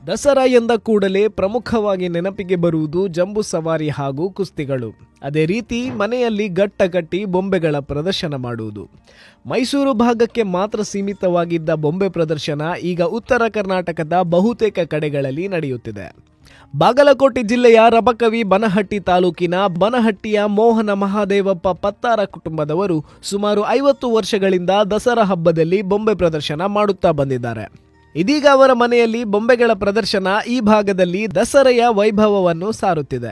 ದಸರಾ ಎಂದ ಕೂಡಲೇ ಪ್ರಮುಖವಾಗಿ ನೆನಪಿಗೆ ಬರುವುದು ಜಂಬೂ ಸವಾರಿ ಹಾಗೂ ಕುಸ್ತಿಗಳು. ಅದೇ ರೀತಿ ಮನೆಯಲ್ಲಿ ಗಟ್ಟಗಟ್ಟಿ ಬೊಂಬೆಗಳ ಪ್ರದರ್ಶನ ಮಾಡುವುದು. ಮೈಸೂರು ಭಾಗಕ್ಕೆ ಮಾತ್ರ ಸೀಮಿತವಾಗಿದ್ದ ಬೊಂಬೆ ಪ್ರದರ್ಶನ ಈಗ ಉತ್ತರ ಕರ್ನಾಟಕದ ಬಹುತೇಕ ಕಡೆಗಳಲ್ಲಿ ನಡೆಯುತ್ತಿದೆ. ಬಾಗಲಕೋಟೆ ಜಿಲ್ಲೆಯ ರಬಕವಿ ಬನಹಟ್ಟಿ ತಾಲೂಕಿನ ಬನಹಟ್ಟಿಯ ಮೋಹನ ಮಹಾದೇವಪ್ಪ ಪತ್ತಾರ ಕುಟುಂಬದವರು ಸುಮಾರು 50 ವರ್ಷಗಳಿಂದ ದಸರಾ ಹಬ್ಬದಲ್ಲಿ ಬೊಂಬೆ ಪ್ರದರ್ಶನ ಮಾಡುತ್ತಾ ಬಂದಿದ್ದಾರೆ. ಇದೀಗ ಅವರ ಮನೆಯಲ್ಲಿ ಬೊಂಬೆಗಳ ಪ್ರದರ್ಶನ ಈ ಭಾಗದಲ್ಲಿ ದಸರೆಯ ವೈಭವವನ್ನು ಸಾರುತ್ತಿದೆ.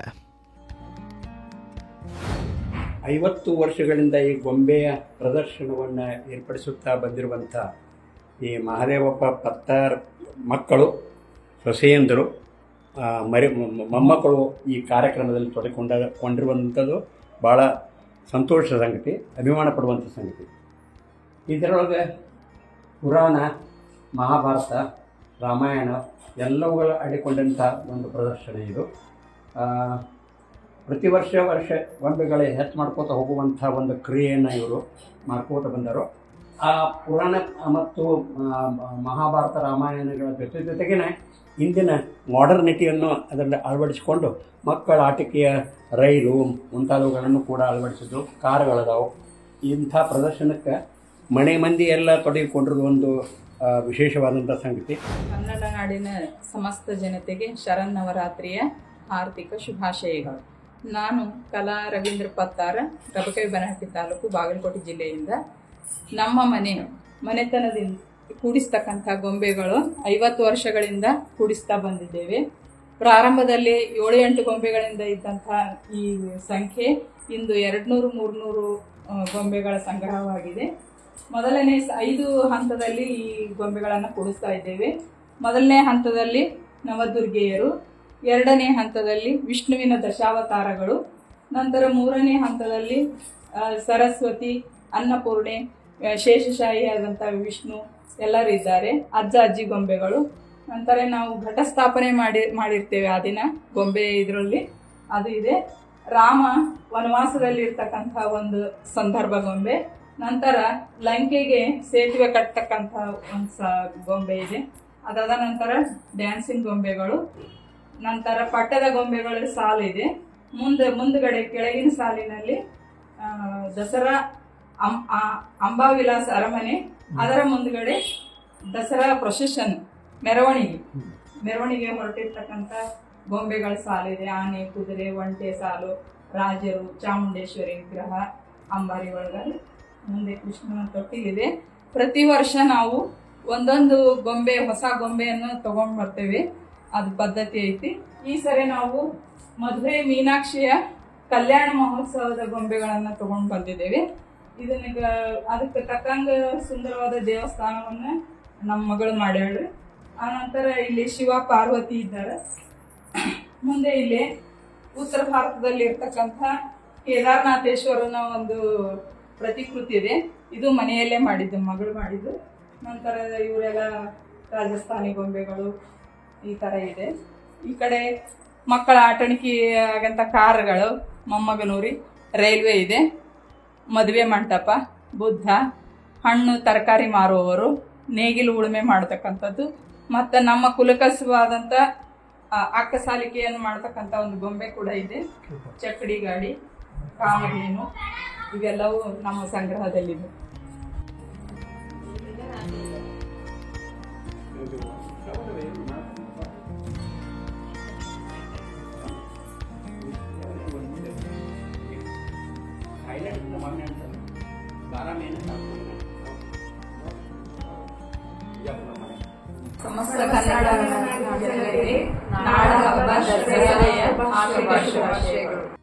50 ವರ್ಷಗಳಿಂದ ಈ ಗೊಂಬೆಯ ಪ್ರದರ್ಶನವನ್ನು ಏರ್ಪಡಿಸುತ್ತಾ ಬಂದಿರುವಂಥ ಈ ಮಹಾದೇವಪ್ಪ ಪತ್ತಾರ್ ಮಕ್ಕಳು, ಸೊಸೆಯಂದರು, ಮೊಮ್ಮಕ್ಕಳು ಈ ಕಾರ್ಯಕ್ರಮದಲ್ಲಿ ತೊಡಗಿಕೊಂಡಿರುವಂಥದ್ದು ಭಾಳ ಸಂತೋಷದ ಸಂಗತಿ, ಅಭಿಮಾನ ಪಡುವಂಥ ಸಂಗತಿ. ಇದರೊಳಗೆ ಪುರಾಣ, ಮಹಾಭಾರತ, ರಾಮಾಯಣ ಎಲ್ಲವುಗಳ ಅಡಿಕೊಂಡಂಥ ಒಂದು ಪ್ರದರ್ಶನ ಇದು. ಪ್ರತಿ ವರ್ಷ ಗೊಂಬೆಗಳ ಹೆಚ್ಚು ಮಾಡ್ಕೋತಾ ಹೋಗುವಂಥ ಒಂದು ಕ್ರಿಯೆಯನ್ನು ಇವರು ಮಾಡ್ಕೋತ ಬಂದರು. ಆ ಪುರಾಣ ಮತ್ತು ಮಹಾಭಾರತ, ರಾಮಾಯಣಗಳ ಜೊತೆಗೇ ಇಂದಿನ ಮಾಡರ್ನಿಟಿಯನ್ನು ಅದರಲ್ಲಿ ಅಳವಡಿಸಿಕೊಂಡು ಮಕ್ಕಳ ಆಟಿಕೆಯ ರೈಲು ಮುಂತಾದವುಗಳನ್ನು ಕೂಡ ಅಳವಡಿಸಿದ್ರು. ಕಾರುಗಳದಾವು. ಇಂಥ ಪ್ರದರ್ಶನಕ್ಕೆ ಮನೆ ಮಂದಿ ಎಲ್ಲ ತೊಡಗಿಕೊಂಡಿರುವ ಒಂದು ವಿಶೇಷವಾದಂಥ ಸಂಗತಿ. ಕನ್ನಡ ನಾಡಿನ ಸಮಸ್ತ ಜನತೆಗೆ ಶರನ್ನವರಾತ್ರಿಯ ಆರ್ಥಿಕ ಶುಭಾಶಯಗಳು. ನಾನು ಕಲಾ ರವೀಂದ್ರ ಪತ್ತಾರ, ರಬಕವಿ ಬನಹಟ್ಟಿ ತಾಲೂಕು, ಬಾಗಲಕೋಟೆ ಜಿಲ್ಲೆಯಿಂದ. ನಮ್ಮ ಮನೆತನದಿಂದ ಕೂಡಿಸ್ತಕ್ಕಂಥ ಗೊಂಬೆಗಳು 50 ವರ್ಷಗಳಿಂದ ಕೂಡಿಸ್ತಾ ಬಂದಿದ್ದೇವೆ. ಪ್ರಾರಂಭದಲ್ಲಿ 7-8 ಗೊಂಬೆಗಳಿಂದ ಇದ್ದಂಥ ಈ ಸಂಖ್ಯೆ ಇಂದು 200-300 ಗೊಂಬೆಗಳ ಸಂಗ್ರಹವಾಗಿದೆ. ಮೊದಲನೇ 5 ಹಂತದಲ್ಲಿ ಈ ಗೊಂಬೆಗಳನ್ನು ಕೂಡಿಸ್ತಾ ಇದ್ದೇವೆ. ಮೊದಲನೇ ಹಂತದಲ್ಲಿ ನವದುರ್ಗೆಯರು, 2ನೇ ಹಂತದಲ್ಲಿ ವಿಷ್ಣುವಿನ ದಶಾವತಾರಗಳು, ನಂತರ 3ನೇ ಹಂತದಲ್ಲಿ ಸರಸ್ವತಿ, ಅನ್ನಪೂರ್ಣೆ, ಶೇಷಶಾಹಿ ಆದಂಥ ವಿಷ್ಣು ಎಲ್ಲರೂ ಇದ್ದಾರೆ. ಅಜ್ಜ ಅಜ್ಜಿ ಗೊಂಬೆಗಳು. ನಂತರ ನಾವು ಘಟಸ್ಥಾಪನೆ ಮಾಡಿರ್ತೇವೆ ಆ ದಿನ ಗೊಂಬೆ ಇದರಲ್ಲಿ ಅದು ಇದೆ. ರಾಮ ವನವಾಸದಲ್ಲಿ ಇರ್ತಕ್ಕಂಥ ಒಂದು ಸಂದರ್ಭ ಗೊಂಬೆ. ನಂತರ ಲಂಕೆಗೆ ಸೇತುವೆ ಕಟ್ಟತಕ್ಕಂಥ ಒಂದು ಗೊಂಬೆ ಇದೆ. ಅದಾದ ನಂತರ ಡ್ಯಾನ್ಸಿಂಗ್ ಗೊಂಬೆಗಳು. ನಂತರ ಪಟ್ಟದ ಗೊಂಬೆಗಳ ಸಾಲು ಇದೆ. ಮುಂದುಗಡೆ ಕೆಳಗಿನ ಸಾಲಿನಲ್ಲಿ ದಸರಾ ಅಂಬಾವಿಲಾಸ ಅರಮನೆ, ಅದರ ಮುಂದುಗಡೆ ದಸರಾ ಪ್ರೊಸೆಷನ್ ಮೆರವಣಿಗೆ ಹೊರಟಿರ್ತಕ್ಕಂಥ ಗೊಂಬೆಗಳ ಸಾಲಿದೆ. ಆನೆ, ಕುದುರೆ, ಒಂಟೆ ಸಾಲು, ರಾಜರು, ಚಾಮುಂಡೇಶ್ವರಿ ವಿಗ್ರಹ, ಅಂಬಾರಿ ಒಳಗಡೆ ಮುಂದೆ ಕೃಷ್ಣನ ತೊಟ್ಟಿಲಿದೆ. ಪ್ರತಿ ವರ್ಷ ನಾವು ಒಂದೊಂದು ಗೊಂಬೆ, ಹೊಸ ಗೊಂಬೆಯನ್ನು ತಗೊಂಡು ಬರ್ತೇವೆ. ಅದು ಪದ್ಧತಿ ಐತಿ. ಈ ಸರಿ ನಾವು ಮದುವೆ ಮೀನಾಕ್ಷಿಯ ಕಲ್ಯಾಣ ಮಹೋತ್ಸವದ ಗೊಂಬೆಗಳನ್ನು ತಗೊಂಡು ಬಂದಿದ್ದೇವೆ. ಇದನ್ನ ಅದಕ್ಕೆ ತಕ್ಕಂಗ ಸುಂದರವಾದ ದೇವಸ್ಥಾನವನ್ನು ನಮ್ಮ ಮಗಳು ಮಾಡ್ಯಾಳ್ರಿ. ಆನಂತರ ಇಲ್ಲಿ ಶಿವ ಪಾರ್ವತಿ ಇದ್ದಾರೆ. ಮುಂದೆ ಇಲ್ಲಿ ಉತ್ತರ ಭಾರತದಲ್ಲಿ ಇರ್ತಕ್ಕಂಥ ಕೇದಾರನಾಥೇಶ್ವರನ ಒಂದು ಪ್ರತಿಕೃತಿ ಇದೆ. ಇದು ಮನೆಯಲ್ಲೇ ಮಾಡಿದ್ದು, ಮಗಳು ಮಾಡಿದ್ದು. ನಂತರ ಇವರೆಲ್ಲ ರಾಜಸ್ಥಾನಿ ಗೊಂಬೆಗಳು ಈ ಥರ ಇದೆ. ಈ ಕಡೆ ಮಕ್ಕಳ ಆಟಣಿಕೆ ಆಗಂಥ ಕಾರುಗಳು, ಮೊಮ್ಮಗನೂರಿ, ರೈಲ್ವೆ ಇದೆ, ಮದುವೆ ಮಂಟಪ, ಬುದ್ಧ, ಹಣ್ಣು ತರಕಾರಿ ಮಾರುವವರು, ನೇಗಿಲು ಉಳುಮೆ ಮಾಡ್ತಕ್ಕಂಥದ್ದು, ಮತ್ತು ನಮ್ಮ ಕುಲಕಸವಾದಂಥ ಅಕ್ಕಸಾಲಿಕೆಯನ್ನು ಮಾಡ್ತಕ್ಕಂಥ ಒಂದು ಗೊಂಬೆ ಕೂಡ ಇದೆ. ಚಕ್ಕಡಿ ಗಾಡಿ, ಕಾಮಧೇನು ಇವೆಲ್ಲವೂ ನಮ್ಮ ಸಂಗ್ರಹದಲ್ಲಿದೆ. ಸಮಸ್ತ ಕನ್ನಡ ನಾಡ ಹಬ್ಬ ದಸರೆಯ ಆರ್ಥಿಕ ಶುಭಾಶಯಗಳು.